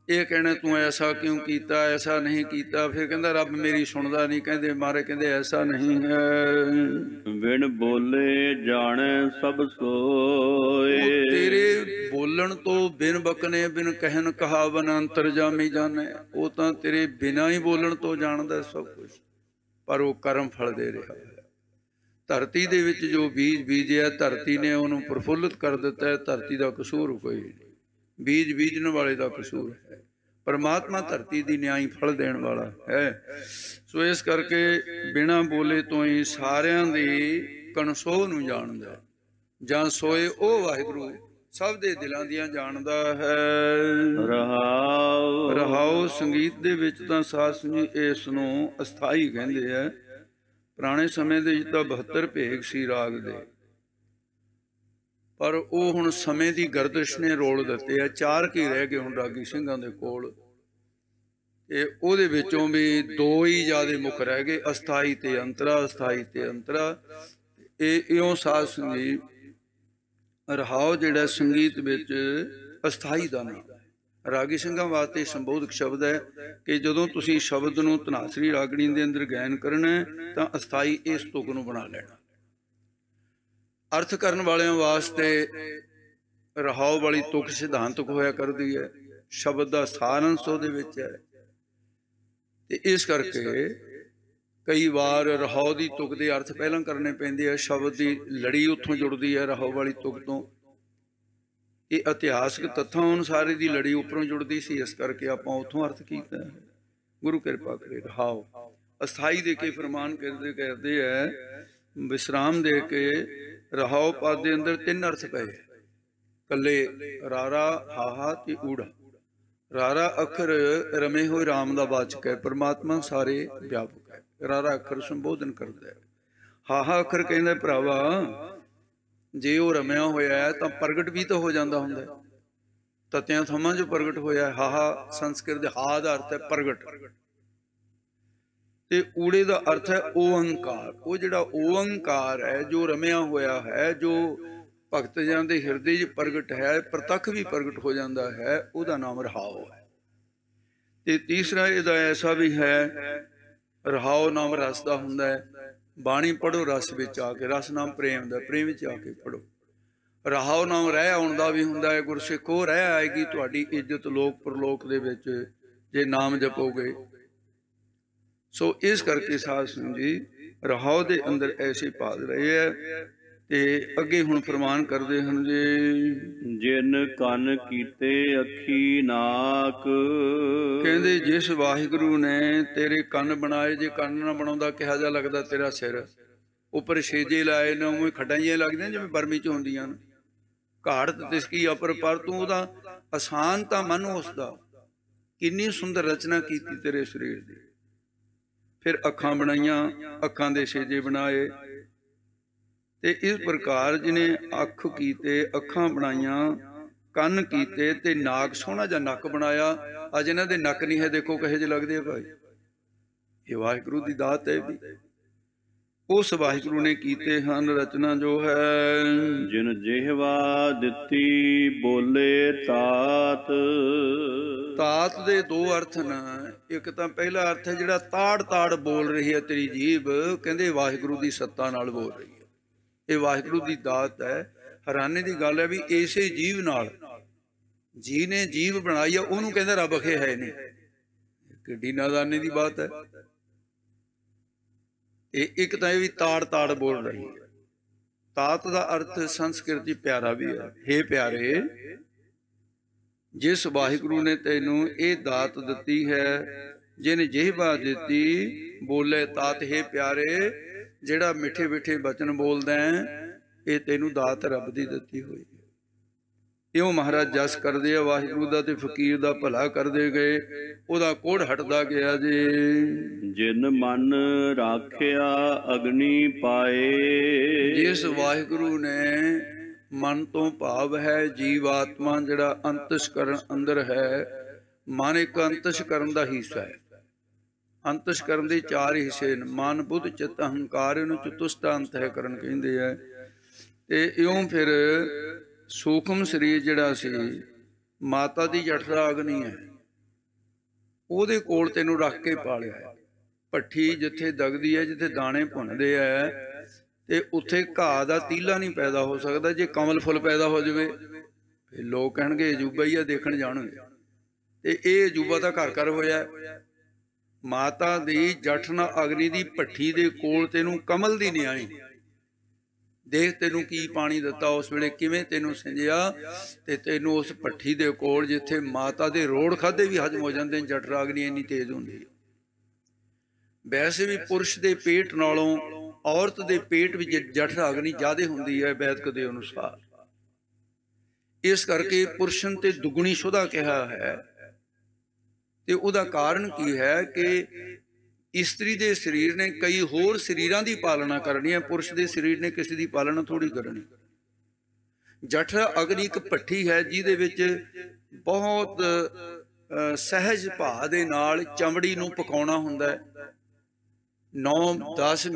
ਇਹ ਕਹਿਣਾ ਤੂੰ ਐਸਾ ਕਿਉਂ ਕੀਤਾ, ਐਸਾ ਨਹੀਂ ਕੀਤਾ, ਫਿਰ ਕਹਿੰਦਾ ਰੱਬ ਮੇਰੀ ਸੁਣਦਾ ਨਹੀਂ। ਕਹਿੰਦੇ ਮਾਰੇ ਕਹਿੰਦੇ ਐਸਾ ਨਹੀਂ ਹੈ। ਬਿਨ ਬੋਲੇ ਜਾਣੇ ਸਭ ਸੋਏ। ਤੇਰੇ ਬੋਲਣ ਤੋਂ ਬਿਨ ਬਕਨੇ ਬਿਨ ਕਹਿਣ ਕਹਾਵਨ ਅੰਤਰਜਾਮੀ ਜਾਣੇ। ਉਹ ਤਾਂ ਤੇਰੇ ਬਿਨਾਂ ਹੀ ਬੋਲਣ ਤੋਂ ਜਾਣਦਾ ਸਭ ਕੁਝ, ਪਰ ਉਹ ਕਰਮ ਫਲ ਦੇ ਰਿਹਾ ਹੈ। ਧਰਤੀ ਦੇ ਵਿੱਚ ਜੋ ਬੀਜ ਬੀਜਿਆ, ਧਰਤੀ ਨੇ ਉਹਨੂੰ ਪ੍ਰਫੁੱਲਿਤ ਕਰ ਦਿੱਤਾ ਹੈ। ਧਰਤੀ ਦਾ ਕਸੂਰ ਕੋਈ ਨਹੀਂ, ਬੀਜ ਬੀਜਣ ਵਾਲੇ ਦਾ ਕਸੂਰ ਹੈ। ਪਰਮਾਤਮਾ ਧਰਤੀ ਦੀ ਨਿਆਈ ਫਲ ਦੇਣ ਵਾਲਾ ਹੈ। ਸੋ ਇਸ ਕਰਕੇ ਬਿਨਾਂ ਬੋਲੇ ਤੋਂ ਹੀ ਸਾਰਿਆਂ ਦੀ ਕਣਸੋਹ ਨੂੰ ਜਾਣਦਾ। ਜਾਂ ਸੋਏ ਉਹ ਵਾਹਿਗੁਰੂ ਸਭ ਦੇ ਦਿਲਾਂ ਦੀਆਂ ਜਾਣਦਾ ਹੈ। ਰਹਾਉ ਰਹਾਉ ਸੰਗੀਤ ਦੇ ਵਿੱਚ ਤਾਂ ਸਾਧ ਸੰਗਤ ਇਸ ਨੂੰ ਅਸਥਾਈ ਕਹਿੰਦੇ ਆ। ਪੁਰਾਣੇ ਸਮੇਂ ਦੇ ਵਿੱਚ ਤਾਂ 72 ਭੇਗ ਸੀ ਰਾਗ ਦੇ, ਪਰ ਉਹ ਹੁਣ ਸਮੇਂ ਦੀ ਗਰਦਿਸ਼ ਨੇ ਰੋਲ ਦਿੱਤੇ ਆ। 4 ਕੀ ਰਹਿ ਗਏ ਹੁਣ ਰਾਗੀ ਸਿੰਘਾਂ ਦੇ ਕੋਲ, ਤੇ ਉਹਦੇ ਵਿੱਚੋਂ ਵੀ 2 ਹੀ ਜ਼ਿਆਦਾ ਮੁੱਖ ਰਹਿ ਗਏ, ਅਸਥਾਈ ਤੇ ਅੰਤਰਾ, ਅਸਥਾਈ ਤੇ ਅੰਤਰਾ। ਇਹ ਇਉਂ ਸਾਧ ਸੰਗੀਤ ਰਹਾਉ ਜਿਹੜਾ ਸੰਗੀਤ ਵਿੱਚ ਅਸਥਾਈ ਦਾ ਨਾਮ ਹੈ। ਰਾਗੀ ਸਿੰਘਾਂ ਵਾਸਤੇ ਸੰਬੋਧਕ ਸ਼ਬਦ ਹੈ ਕਿ ਜਦੋਂ ਤੁਸੀਂ ਸ਼ਬਦ ਨੂੰ ਧਨਾਸਰੀ ਰਾਗਣੀ ਦੇ ਅੰਦਰ ਗਾਇਨ ਕਰਨਾ ਤਾਂ ਅਸਥਾਈ ਇਸ ਤੁਕ ਨੂੰ ਬਣਾ ਲੈਣਾ। ਅਰਥ ਕਰਨ ਵਾਲਿਆਂ ਵਾਸਤੇ ਰਹਾਉ ਵਾਲੀ ਤੁਕ ਸਿਧਾਂਤਕ ਹੋਇਆ ਕਰਦੀ ਹੈ। ਸ਼ਬਦ ਦਾ ਸਾਰੰਸ਼ ਉਹਦੇ ਵਿੱਚ ਹੈ, ਤੇ ਇਸ ਕਰਕੇ ਕਈ ਵਾਰ ਰਹਾਉ ਦੀ ਤੁਕ ਦੇ ਅਰਥ ਪਹਿਲਾਂ ਕਰਨੇ ਪੈਂਦੇ ਆ। ਸ਼ਬਦ ਦੀ ਲੜੀ ਉੱਥੋਂ ਜੁੜਦੀ ਹੈ ਰਹਾਉ ਵਾਲੀ ਤੁਕ ਤੋਂ। ਇਹ ਇਤਿਹਾਸਕ ਤੱਥਾਂ ਅਨੁਸਾਰ ਦੀ ਲੜੀ ਉੱਪਰੋਂ ਜੁੜਦੀ ਸੀ, ਇਸ ਕਰਕੇ ਆਪਾਂ ਉੱਥੋਂ ਅਰਥ ਕੀਤਾ ਹੈ। ਗੁਰੂ ਕਿਰਪਾ ਕਰੇ। ਰਹਾਉ ਅਸਥਾਈ ਦੇ ਕੇ ਫਰਮਾਨ ਕਰਦੇ ਹੈ, ਵਿਸਰਾਮ ਦੇ ਕੇ ਰਹਾਉ ਪਦ ਦੇ ਅੰਦਰ 3 ਅਰਥ ਪਏ। ਕੱਲੇ ਰਾਰਾ, ਹਾਹਾ ਤੇ ਊੜਾ। ਰਾਰਾ ਅੱਖਰ ਰਮੇ ਹੋਏ ਰਾਮ ਦਾ ਵਾਚਕ ਹੈ, ਪਰਮਾਤਮਾ ਸਾਰੇ ਵਿਆਪਕ ਹੈ। ਰਾਰਾ ਅੱਖਰ ਸੰਬੋਧਨ ਕਰਦਾ ਹੈ। ਹਾਹਾ ਅੱਖਰ ਕਹਿੰਦਾ ਭਰਾਵਾ ਜੇ ਉਹ ਰਮਿਆ ਹੋਇਆ ਹੈ ਤਾਂ ਪ੍ਰਗਟ ਵੀ ਤਾਂ ਹੋ ਜਾਂਦਾ ਹੁੰਦਾ। ਤਤਿਆਂ ਥਮਾਂ ਜੋ ਪ੍ਰਗਟ ਹੋਇਆ ਹੈ। ਹਾਹਾ ਸੰਸਕ੍ਰਿਤ ਦੇ ਹਾ ਦਾ ਅਰਥ ਹੈ ਪ੍ਰਗਟ, ਤੇ ਊੜੇ ਦਾ ਅਰਥ ਹੈ ਓੰਕਾਰ। ਉਹ ਜਿਹੜਾ ਓੰਕਾਰ ਹੈ ਜੋ ਰਮਿਆ ਹੋਇਆ ਹੈ, ਜੋ ਭਗਤ ਜਨਾਂ ਦੇ ਹਿਰਦੇ 'ਚ ਪ੍ਰਗਟ ਹੈ, ਪ੍ਰਤੱਖ ਵੀ ਪ੍ਰਗਟ ਹੋ ਜਾਂਦਾ ਹੈ, ਉਹਦਾ ਨਾਮ ਰਹਾਉ ਹੈ। ਤੇ ਤੀਸਰਾ ਇਹਦਾ ਐਸਾ ਵੀ ਹੈ, ਰਹਾਉ ਨਾਮ ਰਸ ਦਾ ਹੁੰਦਾ ਹੈ। ਬਾਣੀ ਪੜ੍ਹੋ ਰਸ ਵਿੱਚ ਆ ਕੇ, ਰਸ ਨਾਮ ਪ੍ਰੇਮ ਦਾ, ਪ੍ਰੇਮ ਵਿੱਚ ਆ ਕੇ ਪੜ੍ਹੋ। ਰਹਾਉ ਨਾਮ ਰਹਿ ਆਉਣ ਦਾ ਵੀ ਹੁੰਦਾ ਹੈ। ਗੁਰਸਿੱਖੋ ਰਹਿ ਆਏਗੀ ਤੁਹਾਡੀ ਇੱਜ਼ਤ ਲੋਕ ਪਰਲੋਕ ਦੇ ਵਿੱਚ ਜੇ ਨਾਮ ਜਪੋਗੇ। ਸੋ ਇਸ ਕਰਕੇ ਸਾਧ ਸੰਗਤ ਜੀ ਰਹਾਉ ਦੇ ਅੰਦਰ ਐਸੇ ਪਾਦ ਰਹੇ ਹੈ। ਤੇ ਅੱਗੇ ਹੁਣ ਫਰਮਾਨ ਕਰਦੇ ਹਨ ਜੀ, ਜਿਨ ਕੰਨ ਕੀਤੇ ਅੱਖੀ ਨਾਕ। ਕਹਿੰਦੇ ਜਿਸ ਵਾਹਿਗੁਰੂ ਨੇ ਤੇਰੇ ਕੰਨ ਬਣਾਏ, ਜੇ ਕੰਨ ਨਾ ਬਣਾਉਂਦਾ ਕਿਹਾ ਜਾ ਲੱਗਦਾ ਤੇਰਾ ਸਿਰ। ਉੱਪਰ ਛੇਜੇ ਲਾਏ ਨੇ, ਉਵੇਂ ਖੱਡਾਈਆਂ ਲੱਗਦੀਆਂ ਜਿਵੇਂ ਬਰਮੀ 'ਚ ਹੁੰਦੀਆਂ ਨੇ। ਘਾੜਤ ਤਿਸਕੀ ਅਪਰ ਪਰ, ਤੂੰ ਉਹਦਾ ਆਸਾਨ ਤਾਂ ਮਨ ਉਸਦਾ। ਕਿੰਨੀ ਸੁੰਦਰ ਰਚਨਾ ਕੀਤੀ ਤੇਰੇ ਸਰੀਰ ਦੀ। ਫਿਰ ਅੱਖਾਂ ਬਣਾਈਆਂ, ਅੱਖਾਂ ਦੇ ਛੇਜੇ ਬਣਾਏ। ਤੇ ਇਸ ਪ੍ਰਕਾਰ ਜਿਹਨੇ ਅੱਖ ਕੀਤੇ, ਅੱਖਾਂ ਬਣਾਈਆਂ, ਕੰਨ ਕੀਤੇ ਤੇ ਨਾਕ, ਸੋਹਣਾ ਜਿਹਾ ਨੱਕ ਬਣਾਇਆ। ਅੱਜ ਇਹਨਾਂ ਦੇ ਨੱਕ ਨਹੀਂ ਹੈ, ਦੇਖੋ ਕਹੇ ਜਿਹੇ ਲੱਗਦੇ ਆ ਭਾਈ। ਇਹ ਵਾਹਿਗੁਰੂ ਦੀ ਦਾਤ ਹੈ ਵੀ। ਉਸ ਵਾਹਿਗੁਰੂ ਨੇ ਕੀਤੇ ਹਨ ਰਚਨਾ ਜੋ ਹੈ। ਜਿਨ ਜਿਹਵਾ ਦਿੱਤੀ ਬੋਲੇ ਤਾਤ। ਤਾਤ ਦੇ 2 ਅਰਥ ਨੇ। ਇੱਕ ਤਾਂ ਪਹਿਲਾ ਅਰਥ ਹੈ ਜਿਹੜਾ ਤਾੜ ਤਾੜ ਬੋਲ ਰਹੀ ਹੈ ਤੇਰੀ ਜੀਭ, ਕਹਿੰਦੇ ਵਾਹਿਗੁਰੂ ਦੀ ਸੱਤਾ ਨਾਲ ਬੋਲ ਰਹੀ ਹੈ। ਇਹ ਵਾਹਿਗੁਰੂ ਦੀ ਦਾਤ ਹੈ। ਹੈਰਾਨੀ ਦੀ ਗੱਲ ਹੈ ਵੀ ਇਸੇ ਜੀਵ ਨਾਲ ਜੀ ਨੇ ਜੀਵ ਬਣਾਈ ਆ ਉਹਨੂੰ ਕਹਿੰਦਾ ਰੱਬ ਅਖੇ ਹੈ ਨਹੀਂ। ਕਿੱਡੀ ਨਾਦਾਨੀ ਦੀ ਬਾਤ ਹੈ। ਇੱਕ ਤਾਂ ਇਹ ਵੀ ਤਾੜ ਤਾੜ ਬੋਲ ਰਹੀ ਹੈ। ਤਾਤ ਦਾ ਅਰਥ ਸੰਸਕ੍ਰਿਤ ਚ ਪਿਆਰਾ ਵੀ ਹੈ। ਹੇ ਪਿਆਰੇ, ਜਿਸ ਵਾਹਿਗੁਰੂ ਨੇ ਤੈਨੂੰ ਇਹ ਦਾਤ ਦਿੱਤੀ ਹੈ, ਜਿਹਨੇ ਜਿਹਬਾ ਦਿੱਤੀ, ਬੋਲੇ ਤਾਤ ਹੈ ਪਿਆਰੇ, ਜਿਹੜਾ ਮਿੱਠੇ ਮਿੱਠੇ ਬਚਨ ਬੋਲਦਾ ਹੈ, ਇਹ ਤੈਨੂੰ ਦਾਤ ਰੱਬ ਦੀ ਦਿੱਤੀ ਹੋਈ। ਇਉਂ ਮਹਾਰਾਜ ਜਸ ਕਰਦੇ ਆ ਵਾਹਿਗੁਰੂ ਦਾ ਤੇ ਫਕੀਰ ਦਾ ਭਲਾ ਕਰਦੇ ਗਏ, ਉਹਦਾ ਕੋੜ ਹਟਦਾ ਗਿਆ ਜੀ। ਜਿਨ ਮਨ ਰਾਖਿਆ ਅਗਨੀ ਪਾਏ। ਜਿਸ ਵਾਹਿਗੁਰੂ ਨੇ ਮਨ ਤੋਂ ਭਾਵ ਹੈ ਜੀਵ ਆਤਮਾ ਜਿਹੜਾ ਅੰਤਸ਼ਕਰਨ ਅੰਦਰ ਹੈ। ਮਨ ਇੱਕ ਅੰਤਸ਼ਕਰਨ ਦਾ ਹਿੱਸਾ ਹੈ। ਅੰਤਸ਼ਕਰਨ ਦੇ 4 ਹਿੱਸੇ ਨੇ, ਮਨ ਬੁੱਧ ਚਿੱਤ ਅਹੰਕਾਰ, ਇਹਨੂੰ ਚਤੁਸ਼ਟ ਅੰਤःਕਰਨ ਕਹਿੰਦੇ ਆ। ਤੇ ਇਉਂ ਫਿਰ ਸੂਖਮ ਸਰੀਰ ਜਿਹੜਾ ਸੀ, ਮਾਤਾ ਦੀ ਜਠਰਾ ਅਗਨੀ ਹੈ, ਉਹਦੇ ਕੋਲ ਤੈਨੂੰ ਰੱਖ ਕੇ ਪਾਲਿਆ ਹੈ। ਭੱਠੀ ਜਿੱਥੇ ਦਗਦੀ ਹੈ, ਜਿੱਥੇ ਦਾਣੇ ਭੁੰਨਦੇ ਹੈ, ਤੇ ਉੱਥੇ ਘਾਹ ਦਾ ਤੀਲਾ ਨਹੀਂ ਪੈਦਾ ਹੋ ਸਕਦਾ। ਜੇ ਕਮਲ ਫੁੱਲ ਪੈਦਾ ਹੋ ਜਾਵੇ ਫਿਰ ਲੋਕ ਕਹਿਣਗੇ ਅਜੂਬਾ ਹੀ ਆ, ਦੇਖਣ ਜਾਣਗੇ। ਤੇ ਇਹ ਅਜੂਬਾ ਤਾਂ ਘਰ ਘਰ ਹੋਇਆ। ਮਾਤਾ ਦੀ ਜਠਨਾ ਅਗਨੀ ਦੀ ਭੱਠੀ ਦੇ ਕੋਲ ਤੈਨੂੰ ਕਮਲ ਦੀ ਨਿਆਈ, ਦੇਖ ਤੈਨੂੰ ਕੀ ਪਾਣੀ ਦਿੱਤਾ ਉਸ ਵੇਲੇ, ਕਿਵੇਂ ਤੈਨੂੰ ਸਿੰਜਿਆ, ਤੇ ਤੈਨੂੰ ਉਸ ਭੱਠੀ ਦੇ ਕੋਲ ਜਿੱਥੇ ਮਾਤਾ ਦੇ ਰੋੜ ਖਾਧੇ ਵੀ ਹਜਮ ਹੋ ਜਾਂਦੇ, ਜਠਰਾ ਅਗਨੀ ਇੰਨੀ ਤੇਜ਼ ਹੁੰਦੀ ਹੈ। ਵੈਸੇ ਵੀ ਪੁਰਸ਼ ਦੇ ਪੇਟ ਨਾਲੋਂ ਔਰਤ ਦੇ ਪੇਟ ਵਿੱਚ ਜਠਰਾ ਅਗਨੀ ਜ਼ਿਆਦਾ ਹੁੰਦੀ ਹੈ ਵੈਦਿਕ ਦੇ ਅਨੁਸਾਰ। ਇਸ ਕਰਕੇ ਪੁਰਸ਼ਨ ਤੇ ਦੁਗਣੀ ਸ਼ੁੱਧਾ ਕਿਹਾ ਹੈ। ਤੇ ਉਹਦਾ ਕਾਰਨ ਕੀ ਹੈ ਕਿ ਇਸਤਰੀ ਦੇ ਸਰੀਰ ਨੇ ਕਈ ਹੋਰ ਸਰੀਰਾਂ ਦੀ ਪਾਲਣਾ ਕਰਨੀ ਹੈ, ਪੁਰਸ਼ ਦੇ ਸਰੀਰ ਨੇ ਕਿਸੇ ਦੀ ਪਾਲਣਾ ਥੋੜੀ ਕਰਨੀ। ਜਠਰਾ ਅਗਨੀ ਇੱਕ ਭੱਠੀ ਹੈ ਜਿਹਦੇ ਵਿੱਚ ਬਹੁਤ ਸਹਿਜ ਭਾਅ ਦੇ ਨਾਲ ਚਮੜੀ ਨੂੰ ਪਕਾਉਣਾ ਹੁੰਦਾ ਹੈ। 9-10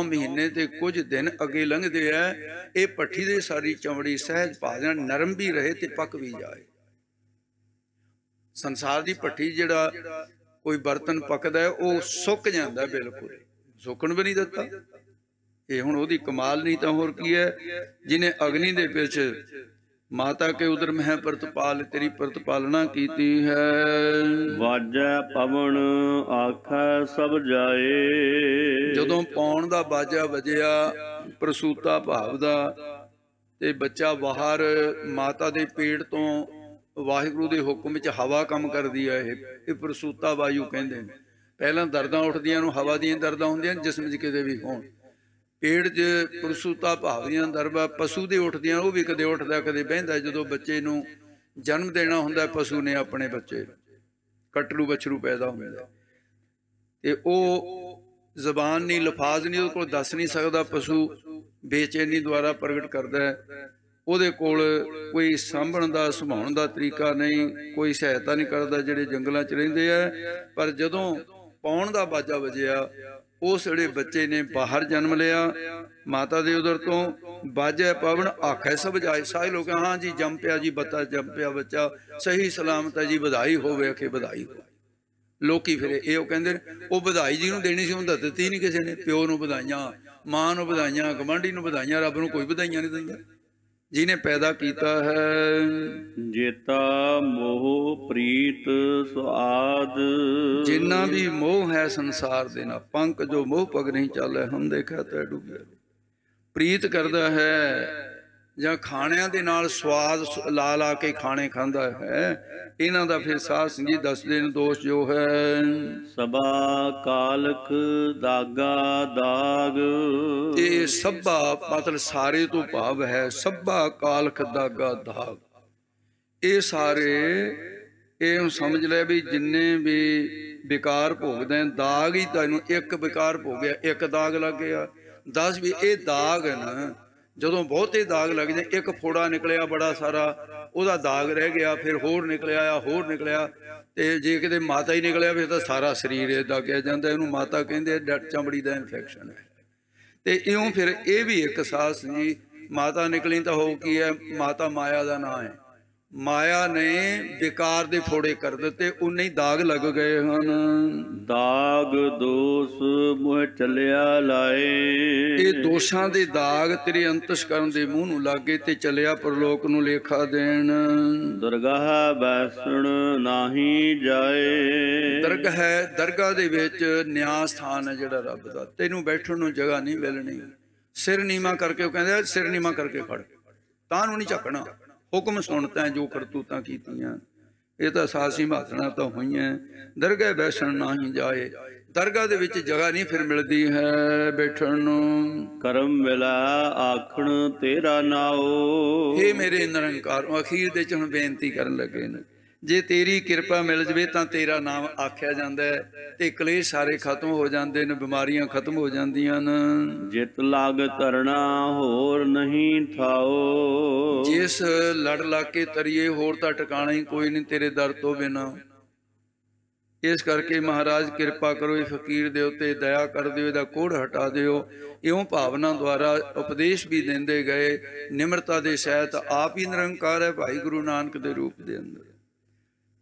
ਮਹੀਨੇ ਤੇ ਕੁਝ ਦਿਨ ਅੱਗੇ ਲੰਘਦੇ ਆ, ਇਹ ਭੱਠੀ ਦੇ ਸਾਰੀ ਚਮੜੀ ਸਹਿਜ ਭਾਅ ਨਾਲ ਨਰਮ ਵੀ ਰਹੇ ਤੇ ਪੱਕ ਵੀ ਜਾਏ। ਸੰਸਾਰ ਦੀ ਭੱਠੀ ਜਿਹੜਾ ਕੋਈ ਬਰਤਨ ਪੱਕਦਾ ਹੈ ਉਹ ਸੁੱਕ ਜਾਂਦਾ, ਬਿਲਕੁਲ ਸੁੱਕਣ ਵੀ ਨਹੀਂ ਦਿੱਤਾ। ਇਹ ਹੁਣ ਉਹਦੀ ਕਮਾਲ ਨਹੀਂ ਤਾਂ ਹੋਰ ਕੀ ਹੈ, ਜਿਹਨੇ ਅਗਨੀ ਦੇ ਵਿੱਚ ਮਾਤਾ ਕੇ ਉਦਰ ਮਹਿ ਪ੍ਰਤਪਾਲ, ਤੇਰੀ ਪ੍ਰਤਪਾਲਨਾ ਕੀਤੀ ਹੈ। ਵਾਜੈ ਪਵਨ ਆਖੈ ਸਭ ਜਾਏ। ਜਦੋਂ ਪੌਣ ਦਾ ਬਾਜਾ ਵੱਜਿਆ, ਪ੍ਰਸੂਤਾ ਭਾਵ ਦਾ, ਤੇ ਬੱਚਾ ਬਾਹਰ ਮਾਤਾ ਦੇ ਪੇਟ ਤੋਂ ਵਾਹਿਗੁਰੂ ਦੇ ਹੁਕਮ ਵਿੱਚ ਹਵਾ ਕੰਮ ਕਰਦੀ ਹੈ। ਇਹ ਪ੍ਰਸੂਤਾ ਵਾਯੂ ਕਹਿੰਦੇ ਨੇ। ਪਹਿਲਾਂ ਦਰਦਾਂ ਉੱਠਦੀਆਂ ਨੂੰ ਹਵਾ ਦੀਆਂ ਦਰਦਾਂ ਹੁੰਦੀਆਂ ਜਿਸਮ 'ਚ ਕਿਤੇ ਵੀ ਹੋਣ। ਪੇਟ 'ਚ ਪ੍ਰਸੂਤਾ ਭਾਵ ਦੀਆਂ ਦਰਦਾਂ ਪਸ਼ੂ ਦੇ ਉੱਠਦੀਆਂ, ਉਹ ਵੀ ਕਦੇ ਉੱਠਦਾ ਕਦੇ ਬਹਿੰਦਾ। ਜਦੋਂ ਬੱਚੇ ਨੂੰ ਜਨਮ ਦੇਣਾ ਹੁੰਦਾ ਪਸ਼ੂ ਨੇ ਆਪਣੇ ਬੱਚੇ, ਕਟਰੂ ਬਛਰੂ ਪੈਦਾ ਹੁੰਦਾ, ਤੇ ਉਹ ਜ਼ਬਾਨ ਨਹੀਂ, ਲਫਾਜ਼ ਨਹੀਂ ਉਹਦੇ ਕੋਲ ਦੱਸ ਨਹੀਂ ਸਕਦਾ। ਪਸ਼ੂ ਬੇਚੈਨੀ ਦੁਆਰਾ ਪ੍ਰਗਟ ਕਰਦਾ ਹੈ। ਉਹਦੇ ਕੋਲ ਕੋਈ ਸਾਂਭਣ ਦਾ ਸੰਭਾਉਣ ਦਾ ਤਰੀਕਾ ਨਹੀਂ, ਕੋਈ ਸਹਾਇਤਾ ਨਹੀਂ ਕਰਦਾ ਜਿਹੜੇ ਜੰਗਲਾਂ 'ਚ ਰਹਿੰਦੇ ਆ। ਪਰ ਜਦੋਂ ਪੌਣ ਦਾ ਬਾਜਾ ਵੱਜਿਆ, ਉਸ ਵੇਲੇ ਬੱਚੇ ਨੇ ਬਾਹਰ ਜਨਮ ਲਿਆ ਮਾਤਾ ਦੇ ਉਦਰ ਤੋਂ। ਬਾਜੈ ਪਵਨ ਆਖੈ ਸਭ ਜਾਏ। ਸਾਰੇ ਲੋਕ ਹਾਂ ਜੀ ਜੰਮ ਪਿਆ ਜੀ, ਬੱਤਾ ਜੰਮ ਪਿਆ ਬੱਚਾ, ਸਹੀ ਸਲਾਮਤ ਹੈ ਜੀ, ਵਧਾਈ ਹੋਵੇ, ਕਿ ਵਧਾਈ ਹੋਵੇ। ਲੋਕੀ ਫਿਰ ਇਹ ਉਹ ਕਹਿੰਦੇ ਉਹ ਵਧਾਈ ਜੀ ਨੂੰ ਦੇਣੀ ਸੀ, ਉਹਨੂੰ ਦਿੱਤੀ ਨਹੀਂ ਕਿਸੇ ਨੇ। ਪਿਓ ਨੂੰ ਵਧਾਈਆਂ, ਮਾਂ ਨੂੰ ਵਧਾਈਆਂ, ਗਵਾਂਢੀ ਨੂੰ ਵਧਾਈਆਂ, ਰੱਬ ਨੂੰ ਕੋਈ ਵਧਾਈਆਂ ਨਹੀਂ ਦਿੰਦਾ ਜਿਹਨੇ ਪੈਦਾ ਕੀਤਾ ਹੈ। ਜੇਤਾ ਮੋਹ ਪ੍ਰੀਤ ਸੁਆਦ। ਜਿੰਨਾ ਵੀ ਮੋਹ ਹੈ ਸੰਸਾਰ ਦੇ ਨਾਲ, ਪੰਕ ਜੋ ਮੋਹ ਪਗ ਨਹੀਂ ਚਾਲੇ, ਹਮ ਦੇਖਿਆ ਤੈ ਡੁੱਬਿਆ। ਪ੍ਰੀਤ ਕਰਦਾ ਹੈ ਜਾਂ ਖਾਣਿਆਂ ਦੇ ਨਾਲ ਸਵਾਦ ਲਾ ਲਾ ਕੇ ਖਾਣੇ ਖਾਂਦਾ ਹੈ, ਇਹਨਾਂ ਦਾ ਫਿਰ ਸਾਧ ਸਿੰਘ ਜੀ ਦੱਸਦੇ ਨੇ ਦੋਸ਼ ਜੋ ਹੈ। ਸਭਾ ਕਾਲਖ ਦਾਗਾ ਦਾਗ। ਇਹ ਸਭਾ ਮਤਲਬ ਸਾਰੇ ਤੋਂ ਭਾਵ ਹੈ ਸਭਾ ਕਾਲਖ ਦਾਗਾ ਦਾਗ। ਇਹ ਸਾਰੇ ਇਹ ਸਮਝ ਲੈ ਵੀ ਜਿੰਨੇ ਵੀ ਵਿਕਾਰ ਭੋਗਦੇ ਦਾਗ ਹੀ ਤੈਨੂੰ ਇੱਕ ਵਿਕਾਰ ਭੋਗਿਆ, ਇੱਕ ਦਾਗ ਲੱਗ ਗਿਆ। 10 ਵੀ ਇਹ ਦਾਗ ਹੈ ਨਾ, ਜਦੋਂ ਬਹੁਤੇ ਦਾਗ ਲੱਗ ਜਾਏ, ਇੱਕ ਫੋੜਾ ਨਿਕਲਿਆ ਬੜਾ ਸਾਰਾ, ਉਹਦਾ ਦਾਗ ਰਹਿ ਗਿਆ, ਫਿਰ ਹੋਰ ਨਿਕਲਿਆ, ਹੋਰ ਨਿਕਲਿਆ, ਤੇ ਜੇ ਕਿਤੇ ਮਾਤਾ ਹੀ ਨਿਕਲਿਆ ਫਿਰ ਤਾਂ ਸਾਰਾ ਸਰੀਰ ਇਹ ਦਾਗਿਆ ਜਾਂਦਾ। ਇਹਨੂੰ ਮਾਤਾ ਕਹਿੰਦੇ, ਚਮੜੀ ਦਾ ਇਨਫੈਕਸ਼ਨ ਹੈ। ਤੇ ਇਉਂ ਫਿਰ ਇਹ ਵੀ ਇੱਕ ਸਾਹਸ ਜੀ, ਮਾਤਾ ਨਿਕਲੀ ਤਾਂ ਹੋ ਕੀ ਹੈ, ਮਾਤਾ ਮਾਇਆ ਦਾ ਨਾਂ ਹੈ। माया ने बेकार दे फोड़े कर दिते, उन्ने ही दाग लग गए हैं। दाग दोष मुह चलिया लाए। ये दोषां दे दाग तेरे अंतस्करण दे मूँह नूं लागे ते चलिया परलोक नूं लेखा देण। दरगाह बैसण नाही जाए। दरगाह है, दरगाह दे विच न्यास स्थान है जिहड़ा रब दा, तैनूं बैठण नूं जगह नहीं मिलनी। सिर नीवा करके कहंदे सिर नीवा करके खड़, तां नूं नहीं झकना। हुक्म सुनता है जो करतूतां कीतियां, ये तो सासी महासना तो हुई है। दरगाह बैसण नाही जाए, दरगाह दे विच जगह नहीं फिर मिलती है बैठण नूं। करम मिला आखण तेरा नाओ। हे मेरे निरंकार, अखीर दे च हुण बेनती करन लगे ने, जे तेरी किरपा मिल जाए तो तेरा नाम आख्या जाता है, ते कलेश सारे खत्म हो जाते हैं, बीमारियां खत्म हो जांदियां न। जित लाग तरना होर नहीं थाओ। जिस लड़ लग के तरीए होर तां ठिकाना ही कोई नहीं तेरे दर तो बिना। इस करके महाराज कृपा करो, ये फकीर दे उत्ते दया कर दिओ, इहदा कोड़ हटा दिओ। इउं भावना द्वारा उपदेश भी देंदे गए, निमरता दे सहित आप ही निरंकार है भाई गुरु नानक दे रूप दे अंदर।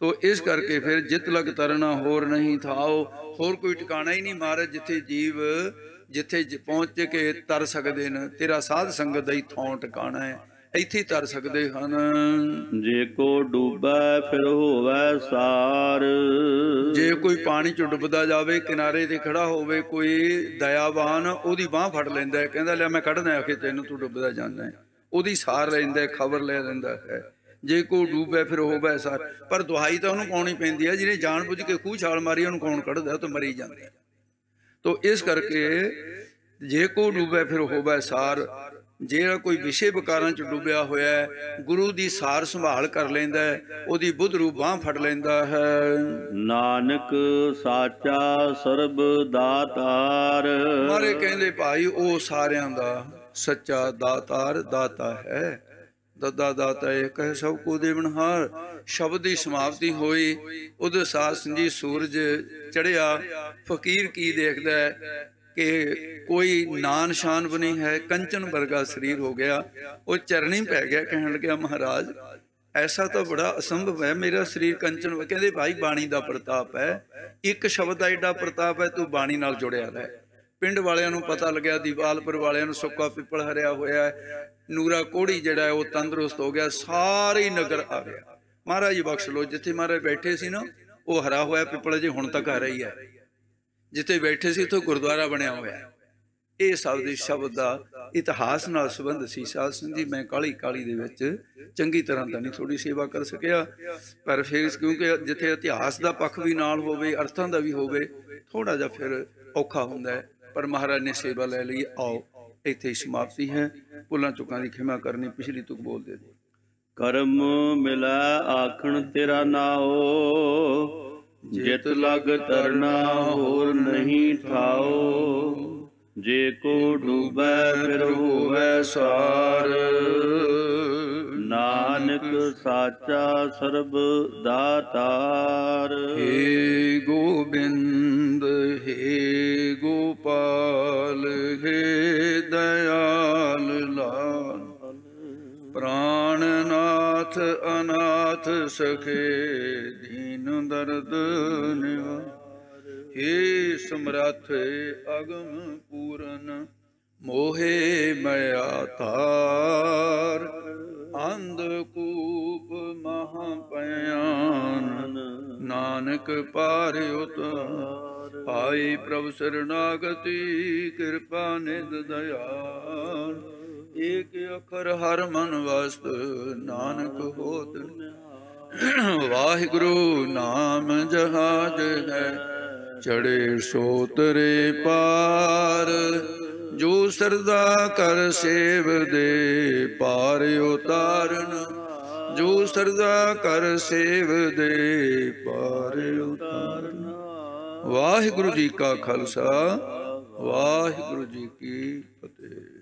तो इस करके फिर जित लग तरना होर नहीं थाओ, होर कोई ठिकाना ही नहीं महाराज जिथे जीव जिथे पहुँच के तर सकते हैं। तेरा साध संगत दा ही थों ठिकाना है, इत्थे ही तर सकते हैं। जे को डूबा फिर होवे सार। जे कोई पानी च डुबदा जावे, किनारे ते खड़ा होवे कोई दयावान, ओदी बांह फड़ लैंदा है, कहंदा ले मैं कढदा आखे तैनूं तू डुबदा जांदा है, ओदी सार लैंदा है, खबर ले लैंदा है। जे को डूबे फिर होवे सार, पर दुहाई तो उन्होंने पाउणी पैंदी है, जिन्हें जान बुझ के खूह छाल मारी उन्होंने कौन कढ़दा, तो मरी जाते। तो इस करके जे को डूबे फिर होवे सार, ਜਿਹੜਾ कोई विषय विकारां च डुबिया होया है, गुरु दी सार संभाल कर लैंदा है, ओदी बुध रूप बांह फड़ लैंदा है। नानक साचा सरब दातार। मारे कहंदे भाई ओ सारियां दा सच्चा दातार दाता है। ददा दाता एक है सब को देवनहार। शब्द की समाप्ति हुई, उदय सास जी सूरज चढ़िया, फकीर की देखदा है कि कोई नान शान भी नहीं है, कंचन वर्गा शरीर हो गया, वो चरनी पै गया, कहन लगा महाराज ऐसा तो बड़ा असंभव है, मेरा शरीर कंचन। कहते भाई बाणी का प्रताप है, एक शब्द का एडा प्रताप है, तू बाणी नाल जुड़िया रह। पिंड वालियां नूं पता लग्या, दीवालपुर वालियां नूं सुक्का पिपल हरिया होया है, नूरा कोड़ी जिहड़ा है वो तंदुरुस्त हो गया, सारे नगर आ गया। महाराज जी बख्श लो, जिथे महाराज बैठे सी ना वो हरा होया पिपल जी हुण तक हरा ही है, जिथे बैठे सी तो गुरुद्वारा बनया होया। ये शब्द इस शब्द का इतिहास नाल संबंध सी। साध संगत जी मैं काली काली दे विच चंगी तरह तो नहीं थोड़ी सेवा कर सकिया, पर फिर क्योंकि जिथे इतिहास का पक्ष भी नाल होवे, अर्थां दा भी होवे, थोड़ा जा फिर औखा हुंदा है, पर महाराज ने सेवा ले ली। आओ इत्थे ही समाप्ति है, भुलां चुकां दी खिमा करनी, पिछली तुक बोल दे। कर्म मिला आखण तेरा नाओ, जित लग तरना होर नहीं ठाओ। जे को डूबे फिर होवे सार, नानक साचा सर्ब दातार। हे गोबिंद हे गोपाल हे दयाल लाल, प्राणनाथ अनाथ सखे दीन दर्द निवार। हे समरथ अगम पूरन मोहे मया तार, अंधकूप महापयान नानक पार उतार। आई प्रभु शरणागति कृपा निध दयाल, एक अखर हर मन वस्त नानक होत। वाहिगुरु नाम जहाज है, चढ़े सोतरे पार। जो श्रद्धा कर सेव दे पार उतारन, जो श्रद्धा कर सेव दे पार उतारन। वाहिगुरु जी का खालसा, वाहिगुरु जी की फतेह।